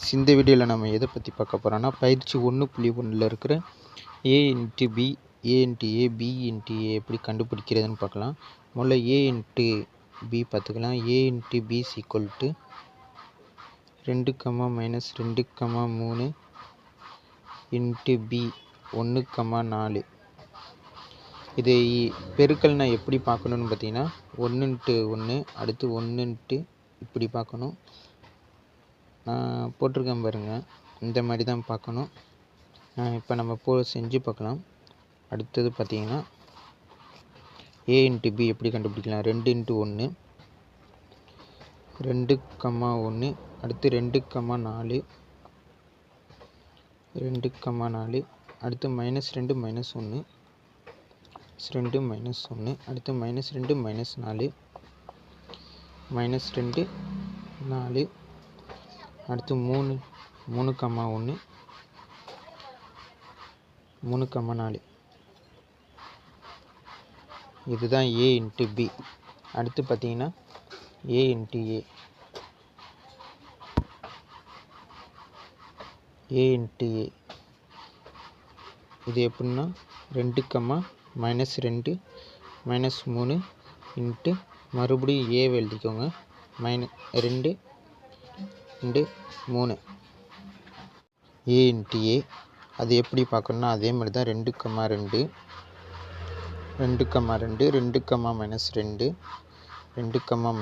இந்த வீடியோவில் நம்ம எதை பற்றி பார்க்க போகிறோம்னா பயிற்சி 1.1ல் இருக்கிற a into B A into A B into A எப்படி கண்டுபிடிக்கிறதுன்னு பார்க்கலாம். முதல்ல a இன்ட்டு பி பார்த்துக்கலாம். a into B equal to 2, -2, 3 into B 1, 4. இதை பெருக்கல்னா எப்படி பார்க்கணுன்னு பார்த்தீங்கன்னா 1 இன்ட்டு 1 அடுத்து 1 இன்ட்டு இப்படி பார்க்கணும். நான் போட்டிருக்கேன் பாருங்கள், இந்த மாதிரி தான் பார்க்கணும். இப்போ நம்ம செஞ்சு பார்க்கலாம். அடுத்தது பார்த்தீங்கன்னா a இன்ட்டு பி எப்படி கண்டுபிடிக்கலாம். 2 இன்ட்டு 1 2, 1 அடுத்து 2, 4 2, 4 அடுத்து -2 -1 2 -1 அடுத்து -2 -4 -2 4 அடுத்து 3 1 3, 4. இதுதான் a இன்ட்டு பி. அடுத்து பார்த்தீங்கன்னா a இன்ட்டு ஏ இன்ட்டு ஏ இது எப்படின்னா 2, -2 -3 இன்ட்டு மறுபடியும் ஏவை எழுதிக்கோங்க. -2 2 3 a இன்ட்டு ஏ. அது எப்படி பார்க்கணுன்னா அதே மாதிரி தான் 2, 2 2, 2 2, -2 2,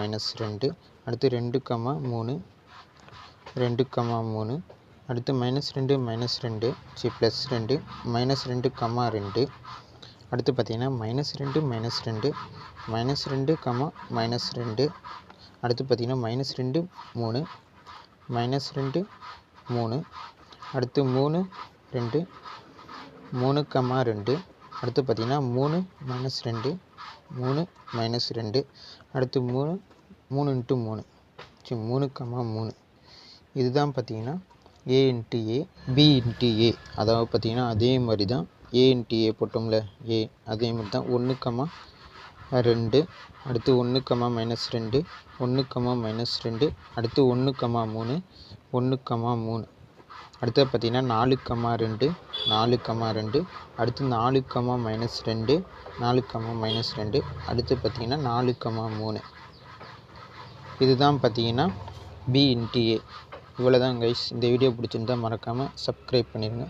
-2 அடுத்து 2, 3 2, 3 அடுத்து -2 -2 +2 -2, 2 அடுத்து பார்த்தீங்கன்னா -2 -2 -2, -2 அடுத்து பார்த்தீங்கன்னா -2 3 -2 3 அடுத்து 3 2 3, 2 அடுத்து பார்த்தீங்கன்னா 3 -2 3 -2 அடுத்து 3 இன்ட்டு 3 3, 3. இதுதான் பார்த்தீங்கன்னா a into A B into A. அதாவது பார்த்தீங்கன்னா அதே மாதிரி தான் a இன்ட்டு ஏ போட்டோம்ல ஏ அதே மாதிரி தான் 1, 2 அடுத்து 1, -2 1, -2 அடுத்து 1, 3 1, 3 அடுத்து பார்த்தீங்கன்னா 4, 2 4, 2 அடுத்து 4, -2 4, -2 அடுத்து பார்த்தீங்கன்னா 4, 3. இதுதான் பார்த்தீங்கன்னா b இன்ட்டு ஏ. இவ்வளோ தான் கைஸ். இந்த வீடியோ பிடிச்சிருந்தால் மறக்காமல் சப்ஸ்கிரைப் பண்ணிடுங்க.